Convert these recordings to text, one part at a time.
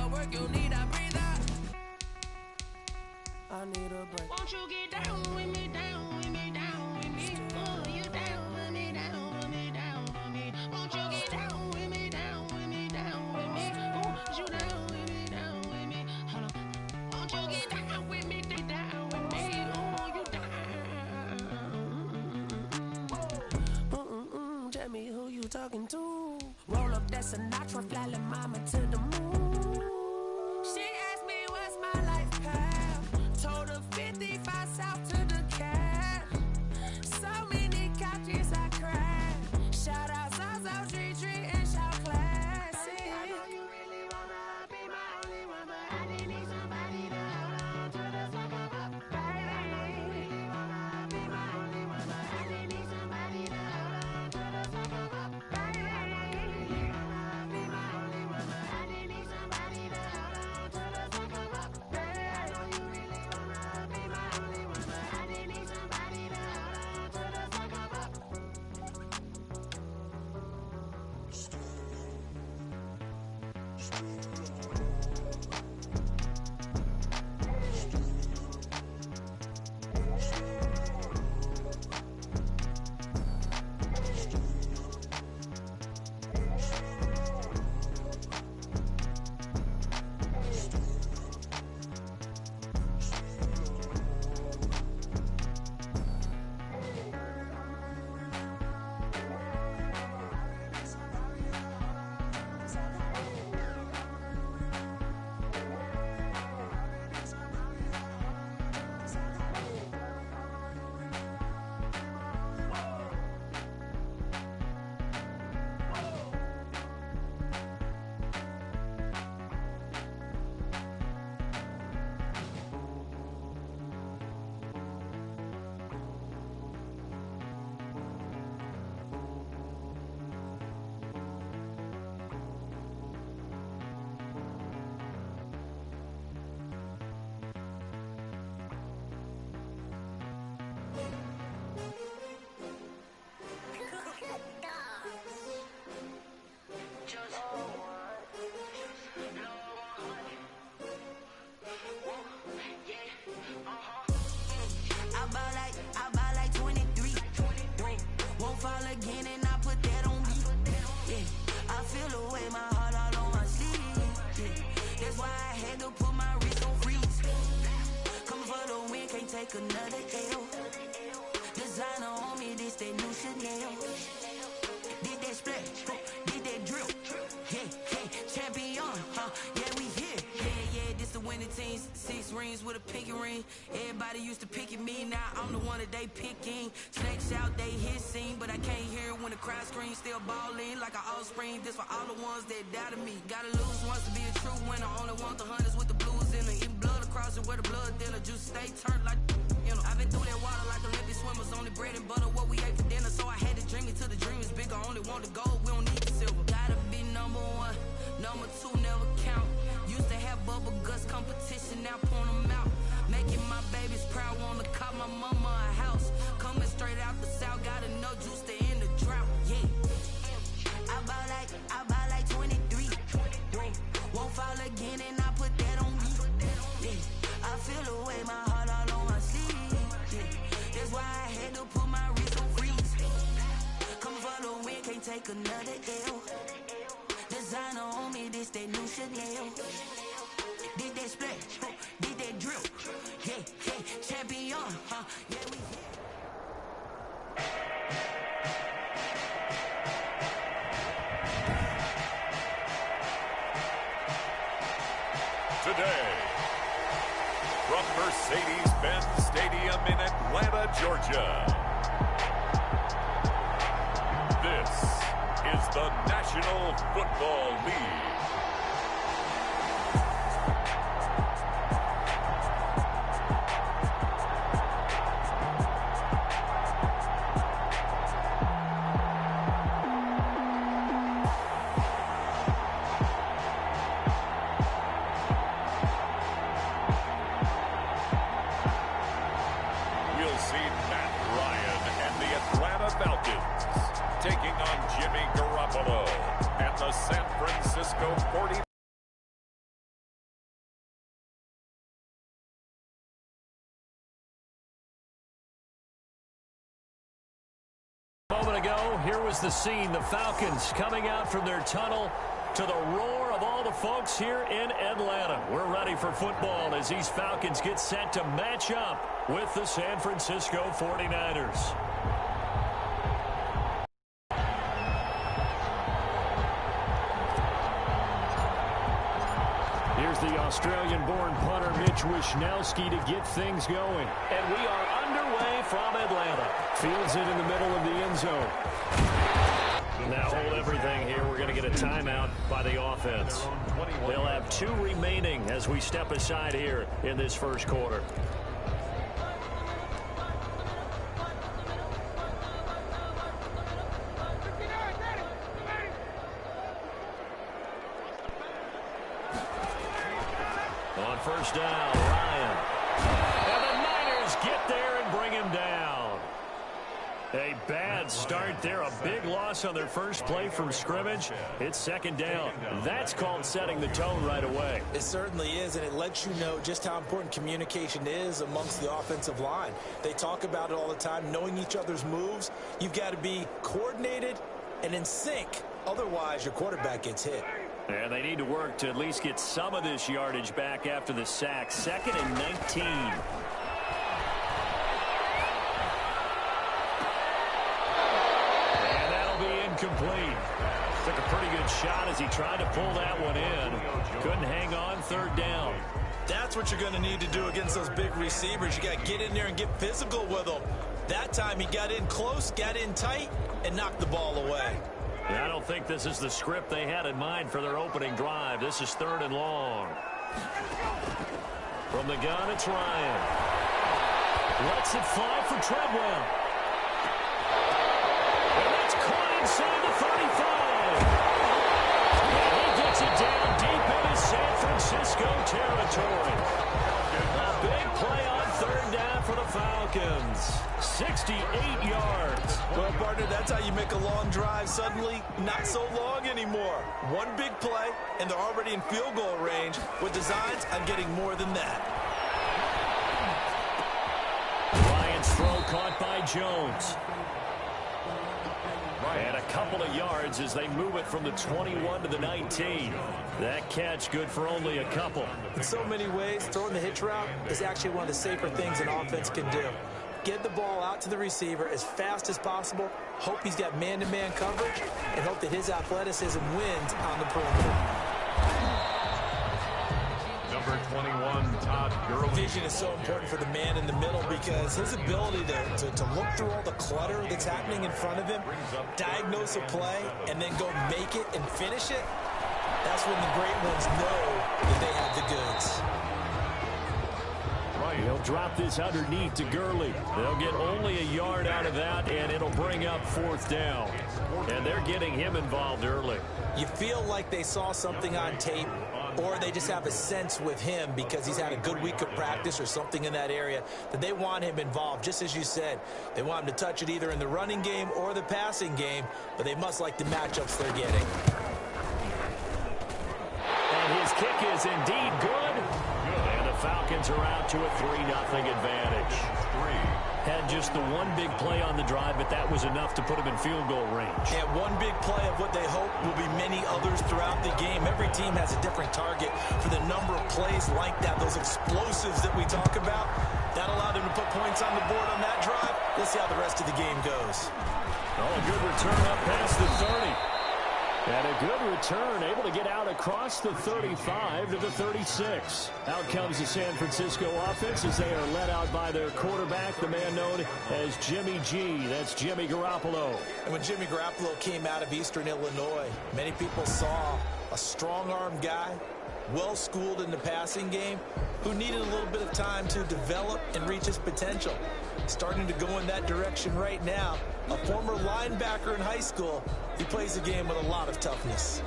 hard work, you need a breather. I need a break. Won't you get down with me, down with me, down with me? Oh, you down with me, down with me, down with me. Won't you get down with me, down with me, down with me? Oh, you down with me, down with me. Hold on. Won't you get down with me, down with me? Oh, you down. Tell me who you talking to. Roll up that Sinatra, fly la mama to the moon. She asked me what's my life path. Told her 55 south to the cat. So many couches I cried. Shout out Zazo, Tree Tree, and shout classic. I know you really wanna be my only one, but I didn't need somebody to hold on to the second up. Baby, I know you really wanna be my only one, but I didn't need somebody to hold on to the second up. Baby, I know you really wanna be my only one, but I didn't need somebody to hold on to the second up. Baby, I know you really wanna be my only one, but I didn't need somebody to hold on to the second up. I buy like 23. Won't fall again and I put that on me. Yeah, I feel the way, my heart all on my sleeve. Yeah, that's why I had to put my wrist on freeze. Coming for the win, can't take another L. Designer on me, this that new Chanel. Did that splash, did that drill. Yeah, champion, yeah, we here. Yeah, this the winning team. 6 rings with a pinky ring. Everybody used to pick at me, now I'm the one that they picking. Snakes out, they hit scene, but I can't hear it when the crowd screams. Still ballin' like an offspring. This for all the ones that doubted me. Gotta lose once to be a true winner. Only want the hunters with the blues in it. Even blood across it where the blood thinner. Juice stay turned like, you know. I've been through that water like Olympic swimmers. Only bread and butter, what we ate for dinner. So I had to dream it till the dream is bigger. Only want the gold, we don't need the silver. Gotta be number 1, number 2 never count. Used to have bubble guts competition, now point them out. Making my babies proud, wanna call my mama a house. Coming straight out the south, got enough juice to end the drought. Yeah, I buy like 23. Won't fall again and I put that on me. Yeah, I feel the way, my heart all on my sleeve. Yeah, that's why I had to put my wrist on freeze. Coming for the win, can't take another L. Designer on me, this that new Chanel. Did that splash, did that drill. Yeah, champion, yeah, we here. Today, from Mercedes-Benz Stadium in Atlanta, Georgia, this is the National Football League. We'll see Matt Ryan and the Atlanta Falcons taking on Jimmy Garoppolo and the San Francisco 49ers. ago, here was the scene. The Falcons coming out from their tunnel to the roar of all the folks here in Atlanta. We're ready for football as these Falcons get set to match up with the San Francisco 49ers. Here's the Australian-born punter Mitch Wishnowsky to get things going. And we are underway from Atlanta. Fields it in the middle of the end zone. Now hold everything here. We're going to get a timeout by the offense. They'll have 2 remaining as we step aside here in this first quarter. On first down, Ryan. And the Niners get there and bring him down. A bad start there. A big loss on their first play from scrimmage. It's second down. That's called setting the tone right away. It certainly is, and it lets you know just how important communication is amongst the offensive line. They talk about it all the time, knowing each other's moves. You've got to be coordinated and in sync. Otherwise, your quarterback gets hit. And they need to work to at least get some of this yardage back after the sack. 2nd and 19. And that'll be incomplete. Took a pretty good shot as he tried to pull that one in. Couldn't hang on. 3rd down. That's what you're going to need to do against those big receivers. You got to get in there and get physical with them. That time he got in close, got in tight, and knocked the ball away. I don't think this is the script they had in mind for their opening drive. This is 3rd and long. From the gun, it's Ryan. Lets it fly for Treadwell. And that's caught inside the 35. And he gets it down deep into San Francisco territory. A big play on 3rd down for the Falcons. 68 yards. Well, partner, that's how you make a long drive suddenly not so long anymore. One big play, and they're already in field goal range with designs on getting more than that. Ryan's throw caught by Jones. And a couple of yards as they move it from the 21 to the 19. That catch good for only a couple. In so many ways, throwing the hitch route is actually one of the safer things an offense can do. Get the ball out to the receiver as fast as possible, hope he's got man-to-man coverage, and hope that his athleticism wins on the perimeter. Number 21, Todd Gurley. Vision is so important for the man in the middle because his ability to look through all the clutter that's happening in front of him, diagnose a play, and then go make it and finish it, that's when the great ones know that they have the goods. They'll drop this underneath to Gurley. They'll get only a yard out of that, and it'll bring up 4th down. And they're getting him involved early. You feel like they saw something on tape, or they just have a sense with him because he's had a good week of practice or something in that area that they want him involved. Just as you said, they want him to touch it either in the running game or the passing game, but they must like the matchups they're getting. And his kick is indeed good. And the Falcons are out to a 3-0 advantage. Had just the one big play on the drive, but that was enough to put him in field goal range. And one big play of what they hope will be many others throughout the game. Every team has a different target for the number of plays like that, those explosives that we talk about. That allowed him to put points on the board on that drive. Let's see how the rest of the game goes. Oh, a good return up past the 30. And a good return, able to get out across the 35 to the 36. Out comes the San Francisco offense as they are led out by their quarterback, the man known as Jimmy G. That's Jimmy Garoppolo. And when Jimmy Garoppolo came out of Eastern Illinois, many people saw a strong-arm guy, well-schooled in the passing game, who needed a little bit of time to develop and reach his potential. Starting to go in that direction right now. A former linebacker in high school, he plays the game with a lot of toughness.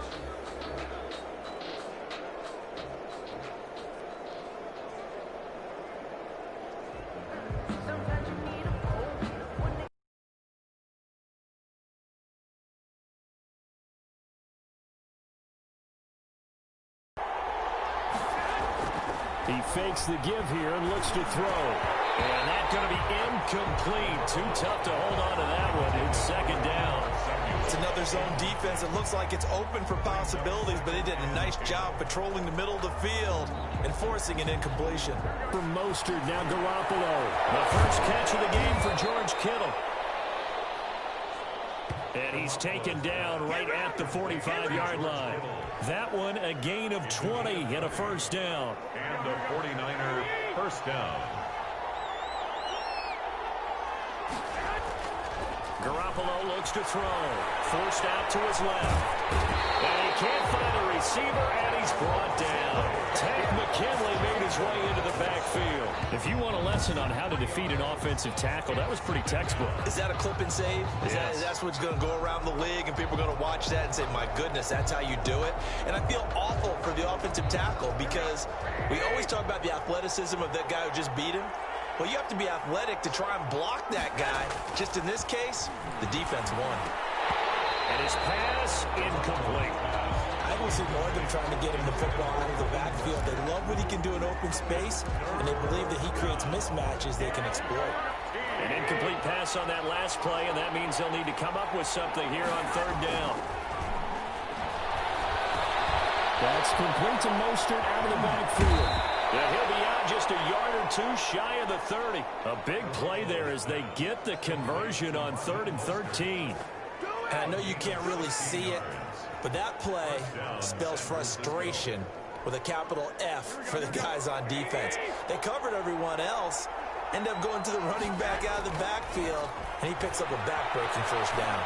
He fakes the give here and looks to throw. And that's going to be incomplete. Too tough to hold on to that one. It's second down. It's another zone defense. It looks like it's open for possibilities, but they did a nice job patrolling the middle of the field and forcing an incompletion. For Mostert, now Garoppolo. The first catch of the game for George Kittle. And he's taken down right at the 45-yard line. That one a gain of 20 and a first down. And a 49er first down. Garoppolo looks to throw. Forced out to his left. And he can't find a receiver, and he's brought down. Tank McKinley made his way into the backfield. If you want a lesson on how to defeat an offensive tackle, that was pretty textbook. Is that a clip and save? That's what's going to go around the league, and people are going to watch that and say, my goodness, that's how you do it? And I feel awful for the offensive tackle because we always talk about the athleticism of that guy who just beat him. Well, you have to be athletic to try and block that guy. Just in this case, the defense won. And his pass incomplete. I will see more of them trying to get him the football out of the backfield. They love what he can do in open space, and they believe that he creates mismatches they can exploit. An incomplete pass on that last play, and that means they'll need to come up with something here on third down. That's complete to Mostert out of the backfield. Yeah, he'll be out just a yard or two shy of the 30. A big play there as they get the conversion on 3rd and 13. And I know you can't really see it, but that play spells frustration with a capital F for the guys on defense. They covered everyone else, end up going to the running back out of the backfield, and he picks up a back-breaking first down.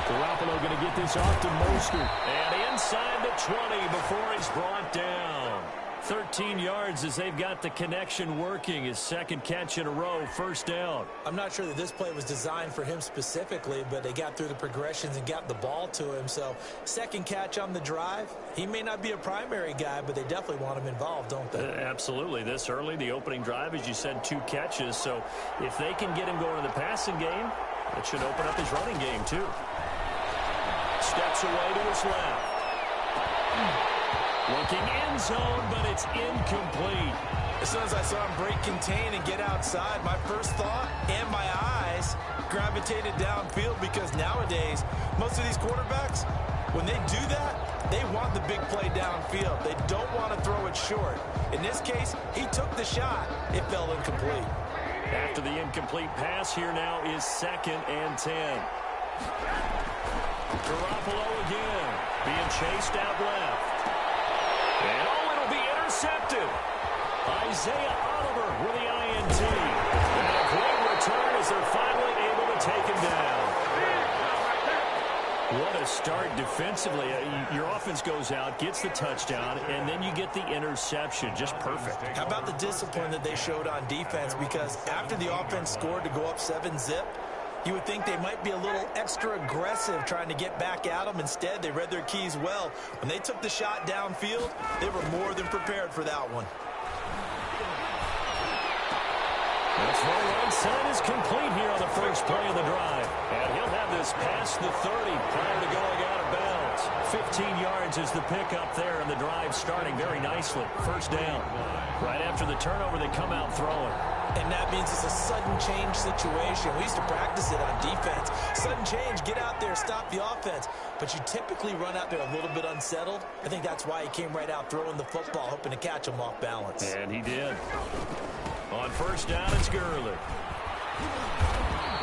Garoppolo going to get this off to Mostert. And inside the 20 before he's brought down. 13 yards as they've got the connection working. His second catch in a row, first down. I'm not sure that this play was designed for him specifically, but they got through the progressions and got the ball to him. So second catch on the drive. He may not be a primary guy, but they definitely want him involved, don't they? Absolutely. This early, the opening drive, as you said, 2 catches. So if they can get him going in the passing game, it should open up his running game too. Steps away to his left. Looking end zone, but it's incomplete. As soon as I saw him break contain and get outside, my first thought and my eyes gravitated downfield because nowadays, most of these quarterbacks, when they do that, they want the big play downfield. They don't want to throw it short. In this case, he took the shot. It fell incomplete. After the incomplete pass, here now is 2nd and 10. Garoppolo again, being chased out left. And it'll be intercepted. Isaiah Oliver with the INT. And a great return as they're finally able to take him down. What a start defensively. Your offense goes out, gets the touchdown, and then you get the interception. Just perfect. How about the discipline that they showed on defense? Because after the offense scored to go up 7-zip, you would think they might be a little extra aggressive trying to get back at them. Instead, they read their keys well. When they took the shot downfield, they were more than prepared for that one. The throw right side is complete here on the first play of the drive. And he'll have this past the 30 prior to going out of bounds. 15 yards is the pickup there, and the drive starting very nicely. First down. Right after the turnover, they come out throwing. And that means it's a sudden change situation. We used to practice it on defense. Sudden change, get out there, stop the offense. But you typically run out there a little bit unsettled. I think that's why he came right out throwing the football, hoping to catch him off balance. And he did. On first down, it's Gurley.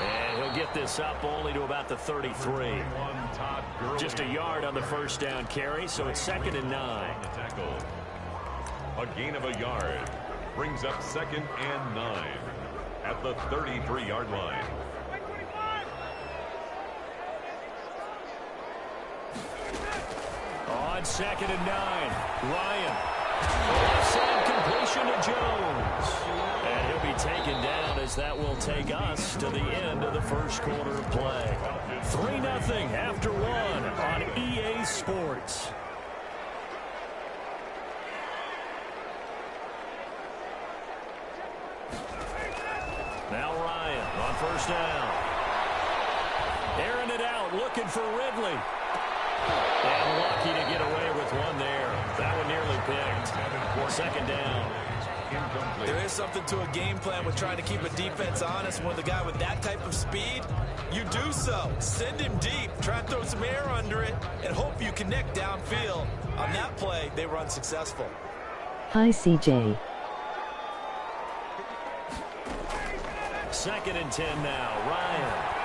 And he'll get this up only to about the 33. Just a yard on the first down carry, so it's 2nd and 9. A gain of a yard brings up 2nd and 9 at the 33-yard line. On 2nd and 9, Ryan. Offside completion to Jones. And he'll be taken down as that will take us to the end of the first quarter of play. 3-0 after 1 on EA Sports. Now Ryan on first down. Airing it out, looking for Ridley. And lucky to get away with one there. That one nearly picked. 2nd down. incomplete. There is something to a game plan with trying to keep a defense honest. When the guy with that type of speed, you do so. Send him deep. Try and throw some air under it and hope you connect downfield. On that play, they were unsuccessful. Hi, CJ. 2nd and 10 now. Ryan.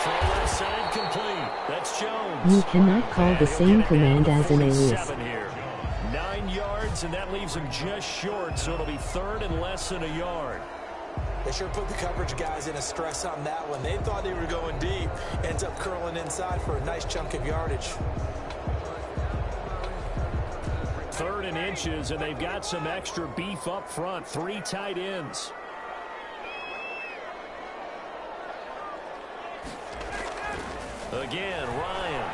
Throw left side complete. That's Jones. You cannot call the same command as an alias. 9 yards, and that leaves him just short, so it'll be 3rd and less than a yard. They sure put the coverage guys in a stress on that one. They thought they were going deep. Ends up curling inside for a nice chunk of yardage. 3rd and inches, and they've got some extra beef up front. 3 tight ends. Again, Ryan.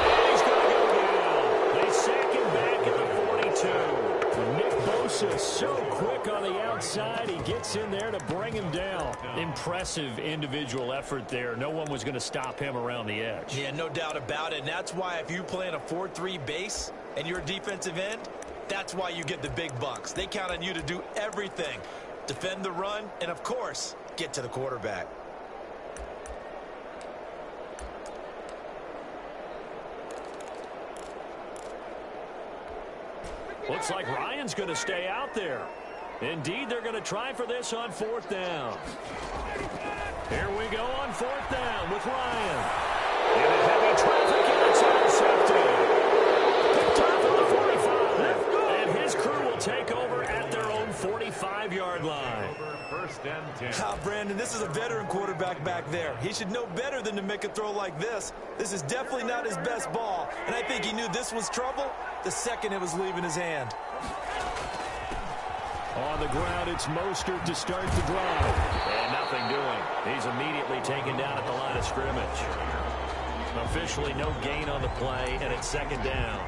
And he's going to go down. They sack him back at the 42. Nick Bosa so quick on the outside. He gets in there to bring him down. Impressive individual effort there. No one was going to stop him around the edge. Yeah, no doubt about it. And that's why if you play in a 4-3 base and you're a defensive end, that's why you get the big bucks. They count on you to do everything. Defend the run and, of course, get to the quarterback. Looks like Ryan's going to stay out there. Indeed, they're going to try for this on 4th down. Here we go on 4th down with Ryan. In a heavy traffic, and it's intercepted. Picked off at the 45. And his crew will take over at their own 45-yard line. 1st and 10. Brandon, this is a veteran quarterback back there. He should know better than to make a throw like this. This is definitely not his best ball, and I think he knew this was trouble the second it was leaving his hand. On the ground, it's Mostert to start the drive. And nothing doing. He's immediately taken down at the line of scrimmage. Officially no gain on the play, and it's 2nd down.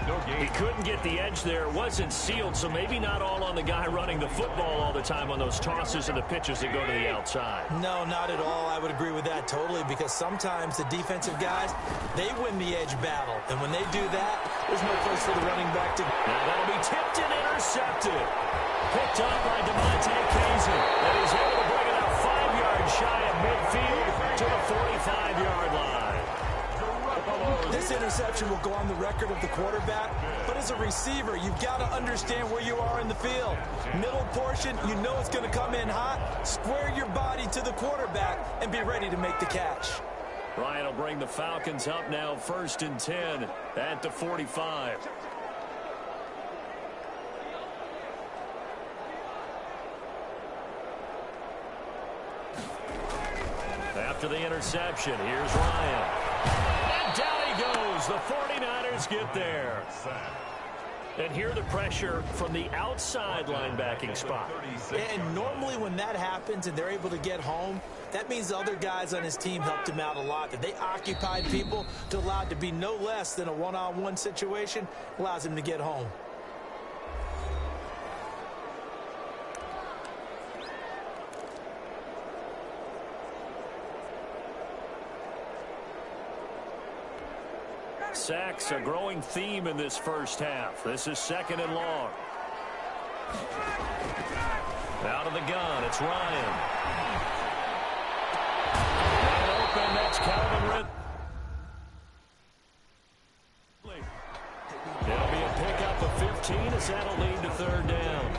No gain. He couldn't get the edge there. Wasn't sealed, so maybe not all on the guy running the football all the time on those tosses and the pitches that go to the outside. No, not at all. I would agree with that totally, because sometimes the defensive guys, they win the edge battle. And when they do that, there's no place for the running back to go. Now that'll be tipped and intercepted. Picked up by DeMonte Kazin. And he's able to bring it out 5 yards shy of midfield to the 45-yard line. This interception will go on the record of the quarterback, but as a receiver, you've got to understand where you are in the field. Middle portion, you know it's going to come in hot. Square your body to the quarterback and be ready to make the catch. Ryan will bring the Falcons up now, 1st and 10 at the 45. After the interception, here's Ryan. And down he goes. The 49ers get there. And here the pressure from the outside linebacking spot. And normally when that happens and they're able to get home, that means the other guys on his team helped him out a lot. That they occupied people to allow it to be no less than a one-on-one situation, allows him to get home. Sacks, a growing theme in this first half. This is 2nd and long. Out of the gun, it's Ryan. And open, that's Calvin Ridley. It'll be a pickup of 15 as that'll lead to 3rd down.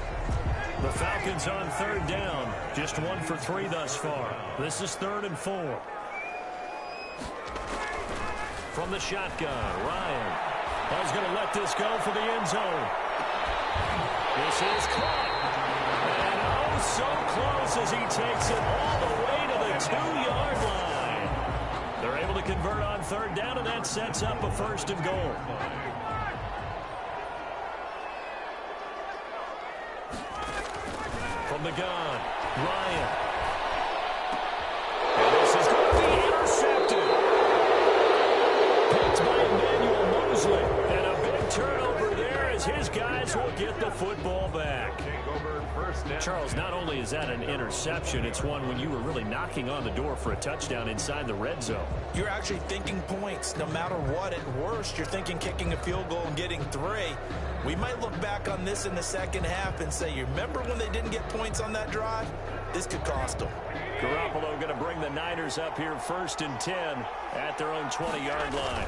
The Falcons on 3rd down. Just 1 for 3 thus far. This is 3rd and 4. From the shotgun, Ryan. He's going to let this go for the end zone. This is caught. And oh, so close as he takes it all the way to the 2-yard line. They're able to convert on 3rd down, and that sets up a 1st and goal. From the gun, Ryan. And this is going to be intercepted. Picked by Emmanuel Mosley. And a big turnover there as as his guys will get the football back. Charles, not only is that an interception, it's one when you were really knocking on the door for a touchdown inside the red zone. You're actually thinking points. No matter what, at worst, you're thinking kicking a field goal and getting 3. We might look back on this in the second half and say, you remember when they didn't get points on that drive? This could cost them. Garoppolo going to bring the Niners up here 1st and 10 at their own 20-yard line.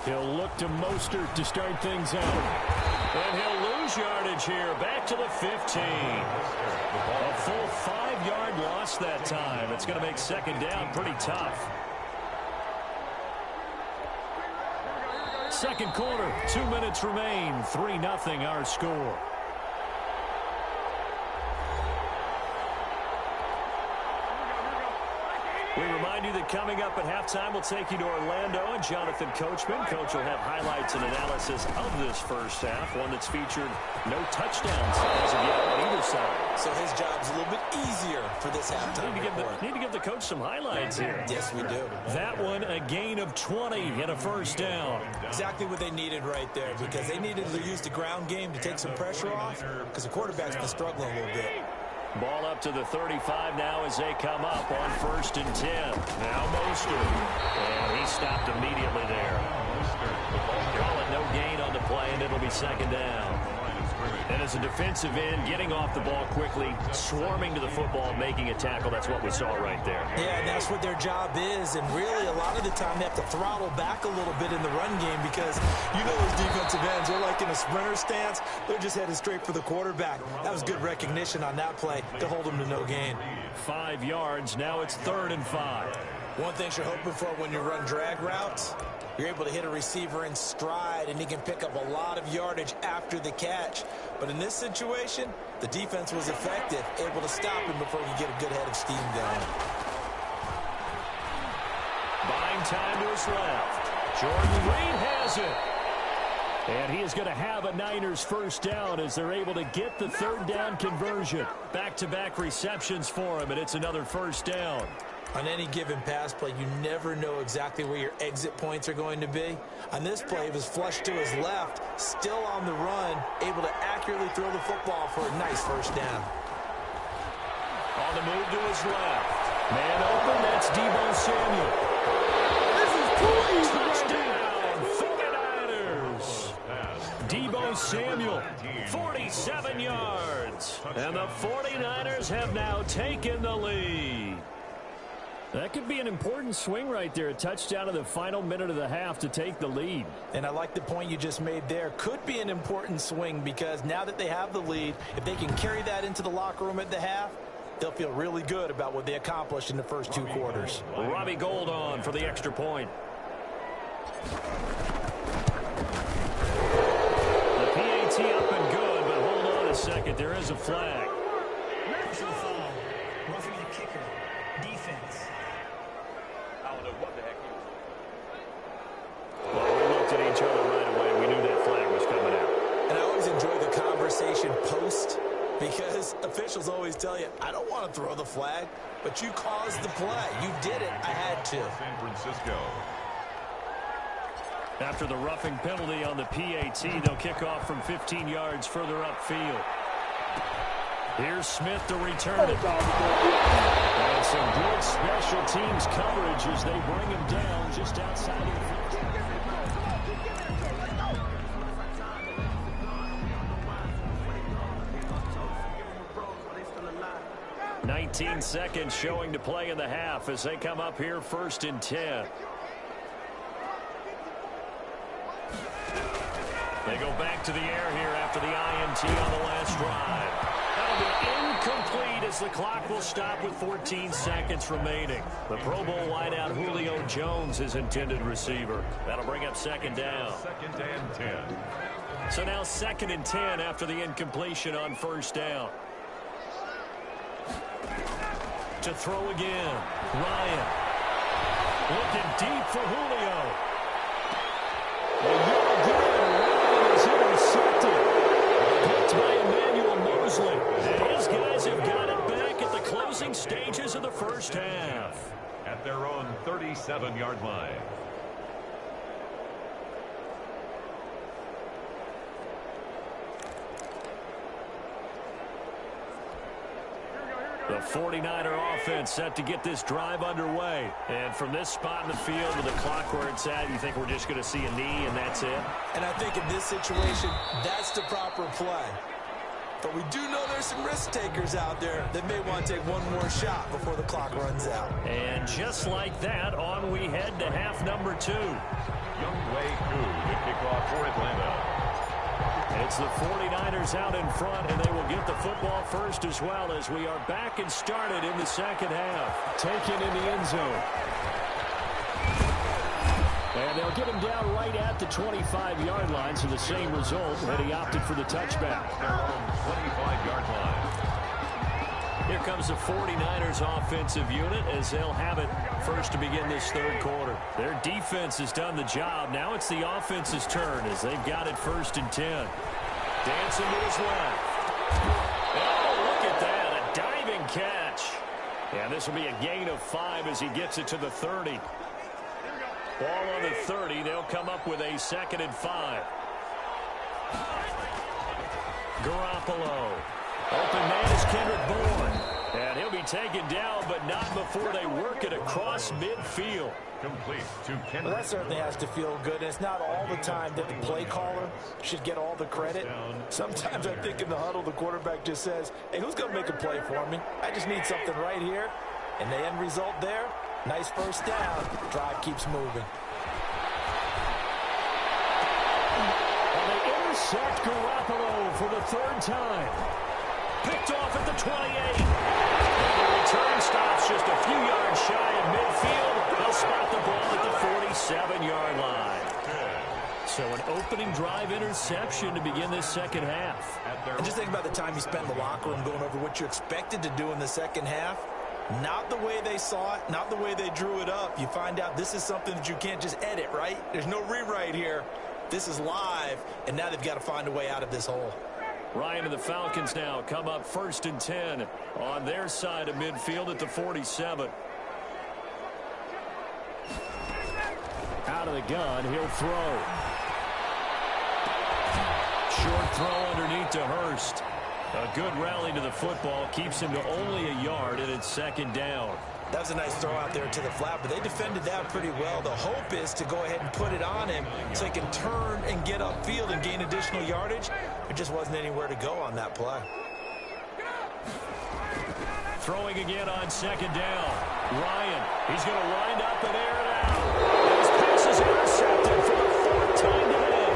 He'll look to Mostert to start things out. And he'll lose yardage here, back to the 15. A full 5-yard loss that time. It's going to make second down pretty tough. Second quarter, 2 minutes remain. 3-0 our score. We remind you that coming up at halftime, we'll take you to Orlando and Jonathan Coachman. Coach will have highlights and analysis of this first half, one that's featured no touchdowns as of yet on either side. So his job's a little bit easier for this halftime report. Need to give the coach some highlights here. Yes, we do. That one, a gain of 20 and a first down. Exactly what they needed right there, because they needed to use the ground game to take some pressure off, because the quarterback's been struggling a little bit. Ball up to the 35 now as they come up on 1st and 10. Now Mostert. And he stopped immediately there. Call it no gain on the play, and it'll be second down. And as a defensive end, getting off the ball quickly, swarming to the football, making a tackle, that's what we saw right there. Yeah, and that's what their job is, and really a lot of the time they have to throttle back a little bit in the run game, because you know those defensive ends, they're like in a sprinter stance, they're just headed straight for the quarterback. That was good recognition on that play to hold them to no gain. 5 yards, now it's 3rd and 5. One thing you're hoping for when you run drag routes, you're able to hit a receiver in stride, and he can pick up a lot of yardage after the catch. But in this situation, the defense was effective, able to stop him before he could get a good head of steam going. Buying time to his left. Jordan Reed has it. And he is going to have a Niners first down as they're able to get the 3rd down conversion. Back-to-back receptions for him, and it's another first down. On any given pass play, you never know exactly where your exit points are going to be. On this play, it was flushed to his left, still on the run, able to accurately throw the football for a nice first down. On the move to his left. Man open, that's Deebo Samuel. This is touchdown, 49ers. Deebo Samuel, 47 yards. And the 49ers have now taken the lead. That could be an important swing right there. A touchdown in the final minute of the half to take the lead. And I like the point you just made there. Could be an important swing, because now that they have the lead, if they can carry that into the locker room at the half, they'll feel really good about what they accomplished in the first 2 quarters. Robbie Gould on for the extra point. The PAT up and good, but hold on a second. There is a flag. Personal foul. Roughing the kicker. Defense. I don't know what the heck he was. Well, we looked at each other right away. We knew that flag was coming out. And I always enjoy the conversation post, because officials always tell you, I don't want to throw the flag, but you caused the play. You did it. I had to. San Francisco. After the roughing penalty on the PAT, they'll kick off from 15 yards further upfield. Here's Smith to return it. And some good special teams coverage as they bring him down just outside of the 15. 19 seconds showing to play in the half as they come up here 1st and 10. They go back to the air here after the INT on the last drive. That'll be incomplete as the clock will stop with 14 seconds remaining. The Pro Bowl wideout Julio Jones is intended receiver. That'll bring up second down. 2nd and 10. So now 2nd and 10 after the incompletion on first down. To throw again. Ryan. Looking deep for Julio. Picked by Emmanuel Mosley. And his guys have got it back at the closing stages of the first half. At their own 37-yard line. The 49er offense set to get this drive underway. And from this spot in the field with the clock where it's at, you think we're just going to see a knee and that's it? And I think in this situation, that's the proper play. But we do know there's some risk takers out there that may want to take one more shot before the clock runs out. And just like that, on we head to half number 2. Younghoe Koo to kick off for Atlanta. It's the 49ers out in front, and they will get the football first as well as we are back and started in the second half. Taken in the end zone. And they'll get him down right at the 25-yard line, so the same result, but he opted for the touchback. Their own 25-yard line. Here comes the 49ers offensive unit as they'll have it first to begin this third quarter. Their defense has done the job. Now it's the offense's turn as they've got it first and 10. Dancing to his left. Oh, look at that. A diving catch. Yeah, this will be a gain of 5 as he gets it to the 30. Ball on the 30. They'll come up with a 2nd and 5. Garoppolo. Open man is Kendrick Bourne. And he'll be taken down, but not before they work it across midfield. Complete to Kendrick. Well, that certainly has to feel good. It's not all the time that the play caller should get all the credit. Sometimes I think in the huddle, the quarterback just says, hey, who's going to make a play for me? I just need something right here. And the end result there, nice first down. Drive keeps moving. And they intercept Garoppolo for the 3rd time. Picked off at the 28. And the return stops just a few yards shy of midfield. They'll spot the ball at the 47-yard line. So an opening drive interception to begin this second half. And just think about the time you spent in the locker room going over what you expected to do in the second half. Not the way they saw it, not the way they drew it up. You find out this is something that you can't just edit, right? There's no rewrite here. This is live, and now they've got to find a way out of this hole. Ryan and the Falcons now come up 1st and 10 on their side of midfield at the 47. Out of the gun, he'll throw. Short throw underneath to Hurst. A good rally to the football keeps him to only a yard, and it's 2nd down. That was a nice throw out there to the flat, but they defended that pretty well. The hope is to go ahead and put it on him so he can turn and get upfield and gain additional yardage. There just wasn't anywhere to go on that play. Throwing again on 2nd down. Ryan, he's going to wind up and air it out. His pass is intercepted for the 4th time today.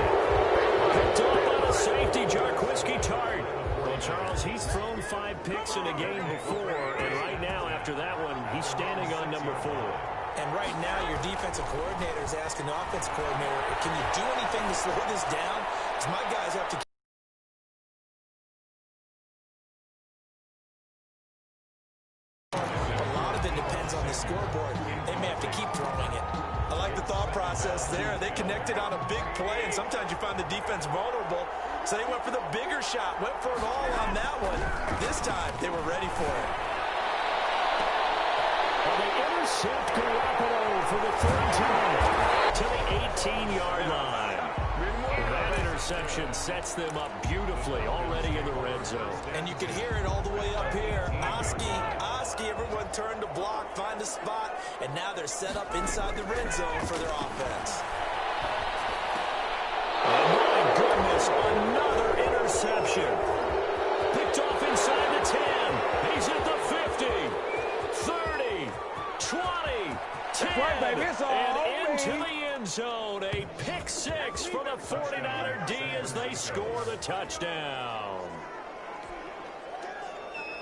Picked up on a safety, Jarquiski Tart. Well, Charles, he's thrown 5 picks in a game before, and right now, after that one, he's standing on number 4. And right now, your defensive coordinator is asking the offensive coordinator, can you do anything to slow this down? Because my guys have to... A lot of it depends on the scoreboard. They may have to keep throwing it. I like the thought process there. They connected on a big play, and sometimes you find the defense vulnerable. So they went for the bigger shot, went for it all on that one. This time, they were ready for it. And they intercept Garoppolo for the 3rd time to the 18-yard line. That interception sets them up beautifully already in the red zone. And you can hear it all the way up here. Oski, everyone turned to block, find a spot, and now they're set up inside the red zone for their offense. Oh, my goodness, another interception. Picked off inside the 10. He's at the 50, 30, 20, 10, right, baby. It's all and into the end zone. A pick 6 for the 49er D as they score the touchdown.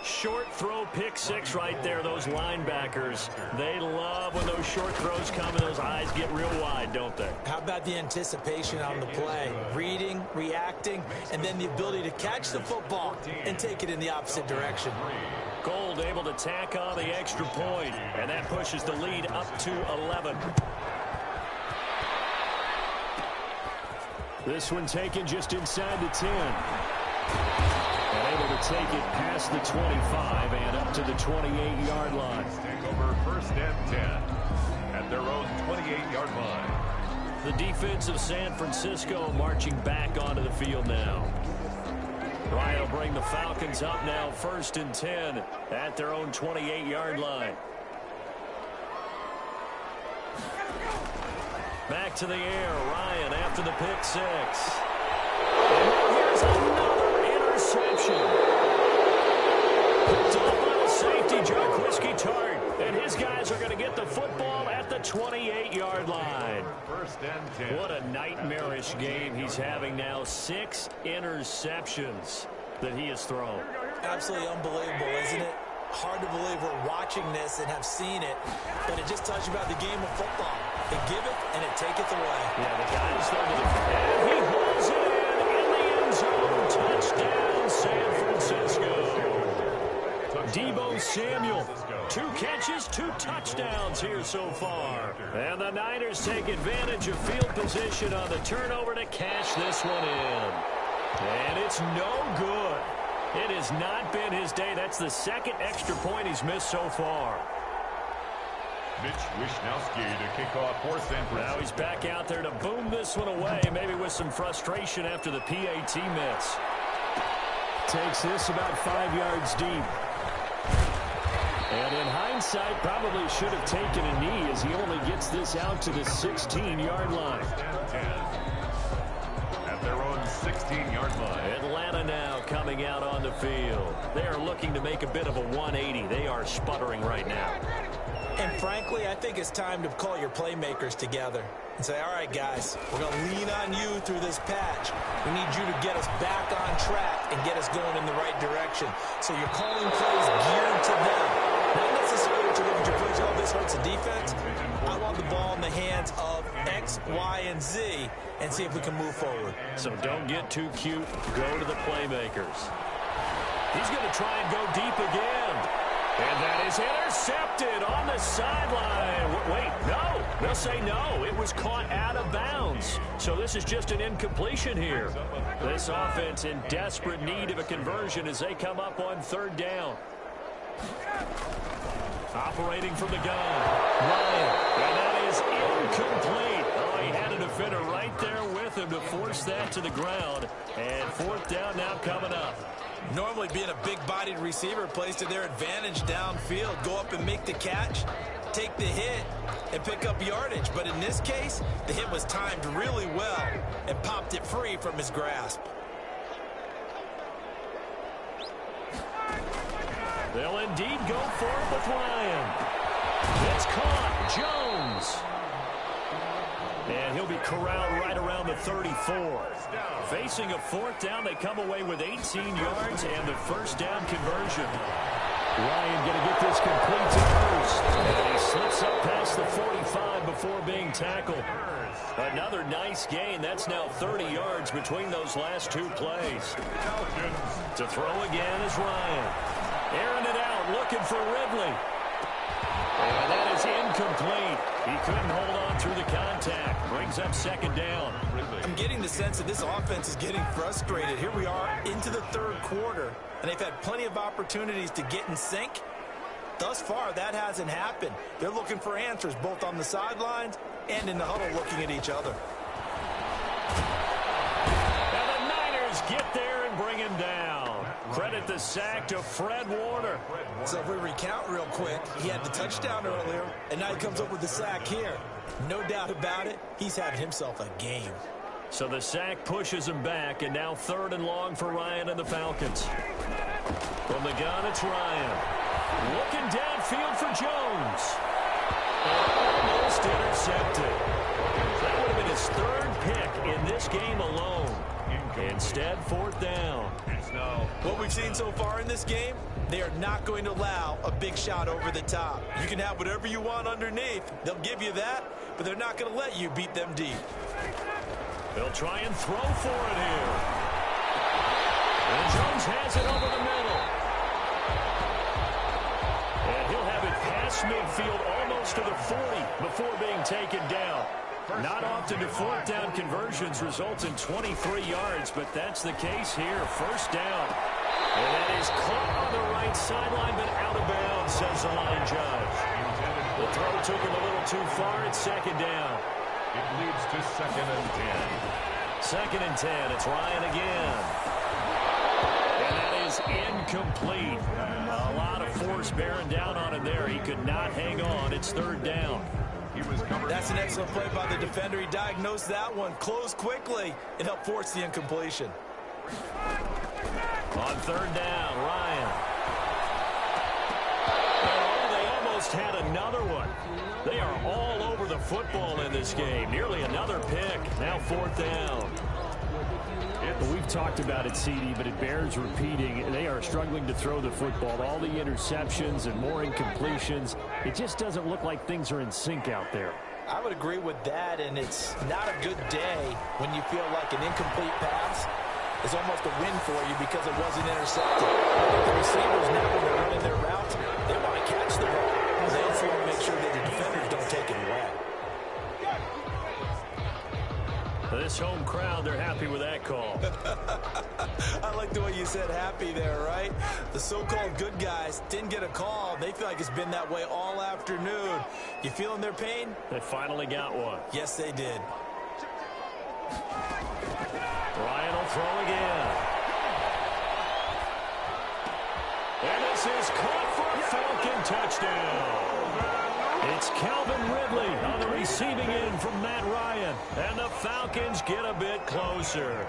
Short throw, pick 6 right there. Those linebackers, they love when those short throws come and those eyes get real wide, don't they? How about the anticipation on the play? Reading, reacting, and then the ability to catch the football and take it in the opposite direction. Gold able to tack on the extra point, and that pushes the lead up to 11. This one taken just inside the 10. And able to take it past the 25 and up to the 28-yard line. Take over 1st and 10 at their own 28-yard line. The defense of San Francisco marching back onto the field now. Ryan will bring the Falcons up now 1st and 10 at their own 28-yard line. Back to the air. Ryan after the pick six. And here's another interception. Picked off by the safety, Jaquiski Tartt. And his guys are going to get the football at the 28-yard line. 1st and 10. What a nightmarish game he's having now. 6 interceptions that he has thrown. Absolutely unbelievable, isn't it? Hard to believe we're watching this and have seen it, but it just tells you about the game of football. They give it and it taketh away. Yeah, the guy is there to defend. And he holds it in the end zone. Touchdown, San Francisco. Deebo Samuel, 2 catches, 2 touchdowns here so far. And the Niners take advantage of field position on the turnover to cash this one in. And it's no good. It has not been his day. That's the 2nd extra point he's missed so far. Mitch Wishnowsky to kick off for San Francisco. Now he's back out there to boom this one away, maybe with some frustration after the PAT miss. Takes this about 5 yards deep. And in hindsight, probably should have taken a knee as he only gets this out to the 16-yard line. At their own 16-yard line. Atlanta now coming out on the field. They are looking to make a bit of a 180. They are sputtering right now. And frankly, I think it's time to call your playmakers together and say, all right, guys, we're going to lean on you through this patch. We need you to get us back on track and get us going in the right direction. So you're calling plays geared to them. Not necessarily to look at your plays, oh, this hurts the defense. I want the ball in the hands of X, Y, and Z and see if we can move forward. So don't get too cute. Go to the playmakers. He's going to try and go deep again. And that is intercepted on the sideline. Wait, no. They'll say no. It was caught out of bounds. So this is just an incompletion here. This offense in desperate need of a conversion as they come up on 3rd down. Operating from the gun. Ryan. And that is incomplete. Oh, he had a defender right there with him to force that to the ground. And 4th down now coming up. Normally being a big-bodied receiver plays to their advantage downfield. Go up and make the catch, take the hit, and pick up yardage. But in this case, the hit was timed really well and popped it free from his grasp. They'll indeed go for it with Ryan. It's caught. Jones. And he'll be corralled right around the 34. Facing a 4th down, they come away with 18 yards and the 1st down conversion. Ryan going to get this complete to Hurst. And he slips up past the 45 before being tackled. Another nice gain. That's now 30 yards between those last 2 plays. To throw again is Ryan. Airing it out, looking for Ridley. And that is incomplete. He couldn't hold on through the contact. Brings up 2nd down. I'm getting the sense that this offense is getting frustrated. Here we are into the 3rd quarter, and they've had plenty of opportunities to get in sync. Thus far, that hasn't happened. They're looking for answers both on the sidelines and in the huddle looking at each other. And the Niners get there and bring him down. Credit the sack to Fred Warner. So if we recount real quick, he had the touchdown earlier, and now he comes up with the sack here. No doubt about it, he's having himself a game. So the sack pushes him back, and now 3rd and long for Ryan and the Falcons. From the gun, it's Ryan. Looking downfield for Jones. Almost intercepted. That would have been his 3rd pick in this game alone. Instead, 4th down. What we've seen so far in this game, they are not going to allow a big shot over the top. You can have whatever you want underneath. They'll give you that, but they're not going to let you beat them deep. They'll try and throw for it here. And Jones has it over the middle. And he'll have it past midfield almost to the 40 before being taken down. Not often do 4th down conversions result in 23 yards, but that's the case here. 1st down. And that is caught on the right sideline, but out of bounds, says the line judge. The throw took him a little too far. It's 2nd down. It leads to 2nd and 10. 2nd and 10. It's Ryan again. incomplete. A lot of force bearing down on him there. He could not hang on. It's third down. That's an excellent play by the defender. He diagnosed that one, closed quickly, and helped force the incompletion. On third down, Ryan. Oh, they almost had another one. They are all over the football in this game. Nearly another pick. Now fourth down. We've talked about it, CD, but it bears repeating. They are struggling to throw the football. All the interceptions and more incompletions. It just doesn't look like things are in sync out there. I would agree with that, and it's not a good day when you feel like an incomplete pass is almost a win for you because it wasn't intercepted. I think the receivers now, when they're running their routes, they want to catch the ball. They also want to make sure that the defenders don't take it away. This home crowd, they're happy with that call. I like the way you said happy there, right? The so-called good guys didn't get a call. They feel like it's been that way all afternoon. You feeling their pain? They finally got one. Yes, they did. Ryan will throw again. And this is caught for a Falcon touchdown. It's Calvin Ridley on the receiving end from Matt Ryan. And the Falcons get a bit closer.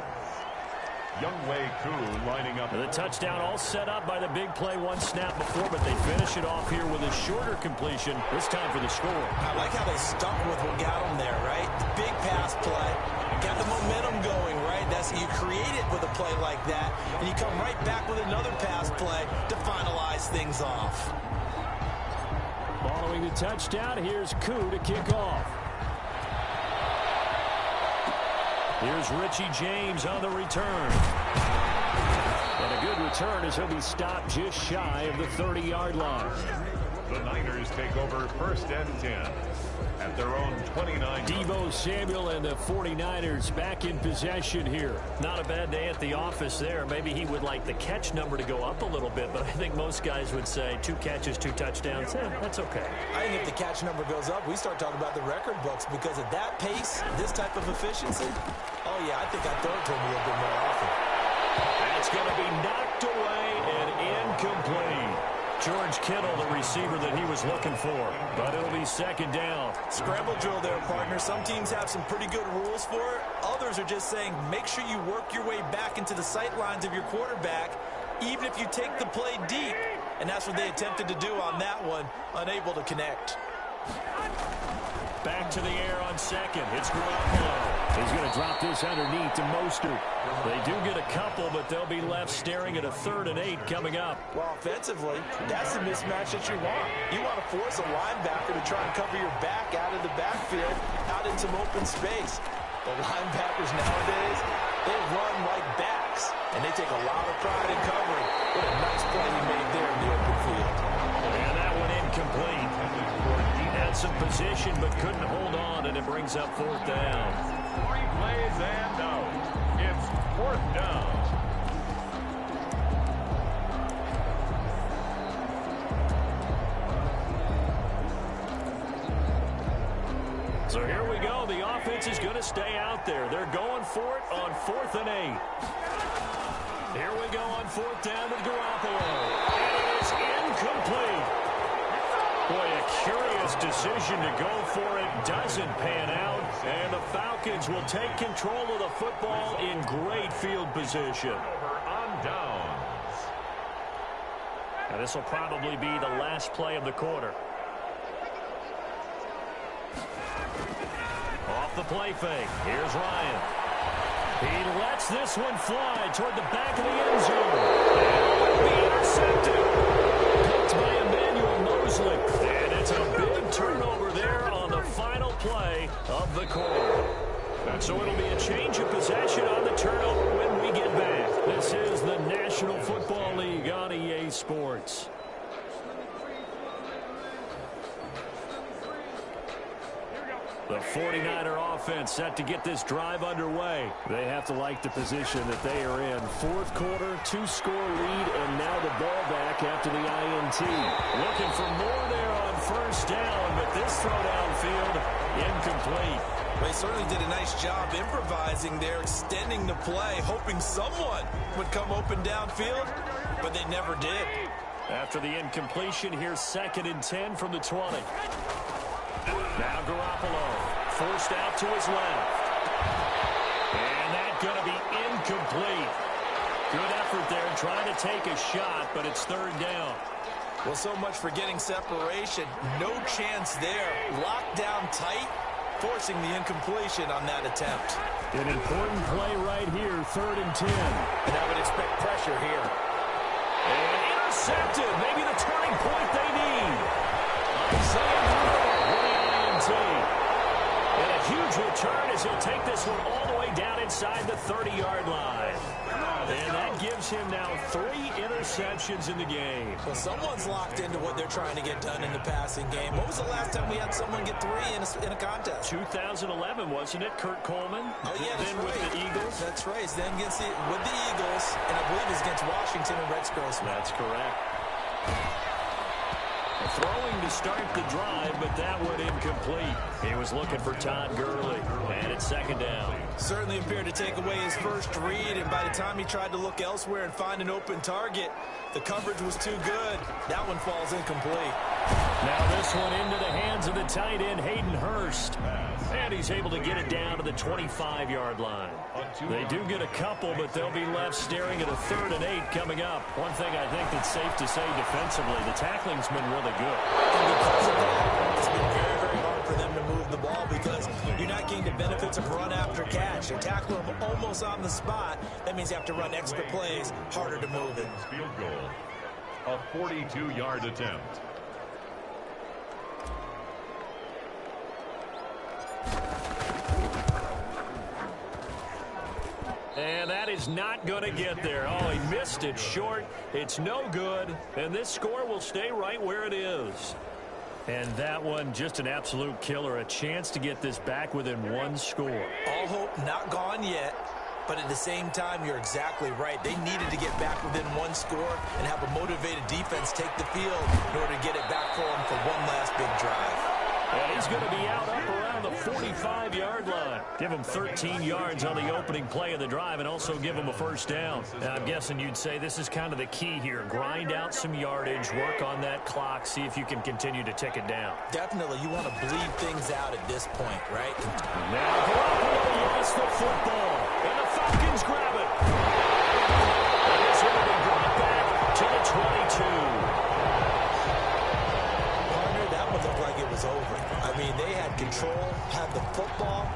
Younghoe Koo lining up. The touchdown all set up by the big play one snap before, but they finish it off here with a shorter completion, this time for the score. I like how they stuck with what got them there, right? The big pass play. Got the momentum going, right? That's you create it with a play like that, and you come right back with another pass play to finalize things off. Following the touchdown, here's Koo to kick off. Here's Richie James on the return. And a good return as he'll be stopped just shy of the 30-yard line. The Niners take over first and 10 at their own 29. Deebo Samuel and the 49ers back in possession here. Not a bad day at the office there. Maybe he would like the catch number to go up a little bit, but I think most guys would say 2 catches, 2 touchdowns. That's okay. I think if the catch number goes up, we start talking about the record books because at that pace, this type of efficiency, oh yeah, I think I'd throw it to him a little bit more often. That's going to be knocked away and incomplete. George Kittle, the receiver that he was looking for, but it'll be second down. Scramble drill there, partner. Some teams have some pretty good rules for it. Others are just saying make sure you work your way back into the sight lines of your quarterback, even if you take the play deep. And that's what they attempted to do on that one, unable to connect. Back to the air on second. It's Garoppolo. He's going to drop this underneath to Mostert. They do get a couple, but they'll be left staring at a 3rd and 8 coming up. Well, offensively, that's the mismatch that you want. You want to force a linebacker to try and cover your back out of the backfield, out in some open space. The linebackers nowadays, they run like backs, and they take a lot of pride in covering. What a nice play he made there in the open field. And that one incomplete. He had some position but couldn't hold on, and it brings up 4th down. 3 plays and out. It's 4th down. So here we go. The offense is going to stay out there. They're going for it on 4th and 8. Here we go on 4th down with Garoppolo. It is incomplete. Boy, a curious decision to go for it. Doesn't pan out. And the Falcons will take control of the football in great field position. Over on downs. And this will probably be the last play of the quarter. Off the play fake. Here's Ryan. He lets this one fly toward the back of the end zone. And it will be intercepted. Picked by Emmanuel Mosley. And it's a big turnover there on the final play of the quarter. And so it'll be a change of possession on the turnover when we get back. This is the National Football League on EA Sports. The 49er offense set to get this drive underway. They have to like the position that they are in. 4th quarter, 2-score lead, and now the ball back after the INT. Looking for more there on 1st down, but this throw downfield incomplete. They certainly did a nice job improvising there, extending the play, hoping someone would come open downfield, but they never did. After the incompletion, here's 2nd and 10 from the 20. Now Garoppolo forced out to his left. And that's going to be incomplete. Good effort there trying to take a shot, but it's 3rd down. Well, so much for getting separation. No chance there. Locked down tight, forcing the incompletion on that attempt. An important play right here, 3rd and 10. And I would expect pressure here. And intercepted. Maybe the turning point they need. Isaiah Moore with the INT. And a huge return as he'll take this one all the way down inside the 30-yard line. And that gives him now 3 interceptions in the game. Well, someone's locked into what they're trying to get done in the passing game. When was the last time we had someone get 3 in a contest? 2011, wasn't it? Kurt Coleman. Oh, yeah, that's then right. With the Eagles. That's right. Then with the Eagles, and I believe it's against Washington and Rex Grossman. That's correct. Throwing to start the drive, but that one incomplete. He was looking for Todd Gurley, and it's 2nd down. Certainly appeared to take away his first read, and by the time he tried to look elsewhere and find an open target, the coverage was too good. That one falls incomplete. Now this one into the hands of the tight end, Hayden Hurst. And he's able to get it down to the 25-yard line. They do get a couple, but they'll be left staring at a 3rd and 8 coming up. One thing I think that's safe to say defensively, the tackling's been really good. And because of that, it's been very, very hard for them to move the ball because you're not getting the benefits of run after catch. They tackle them almost on the spot. That means you have to run extra plays, harder to move it. Field goal, a 42-yard attempt. And that is not going to get there. Oh, he missed it short. It's no good. And this score will stay right where it is. And that one, just an absolute killer. A chance to get this back within 1 score. All hope not gone yet. But at the same time, you're exactly right. They needed to get back within 1 score and have a motivated defense take the field in order to get it back for them for one last big drive. And he's going to be out up around the 45-yard line. Give him 13 yards on the opening play of the drive and also give him a 1st down. Now, I'm guessing you'd say this is kind of the key here. Grind out some yardage, work on that clock, see if you can continue to tick it down. Definitely. You want to bleed things out at this point, right? Now, Garoppolo lost the football, and the Falcons grab it. And this will be brought back to the 22. Looked like it was over. I mean, they had control, had the football,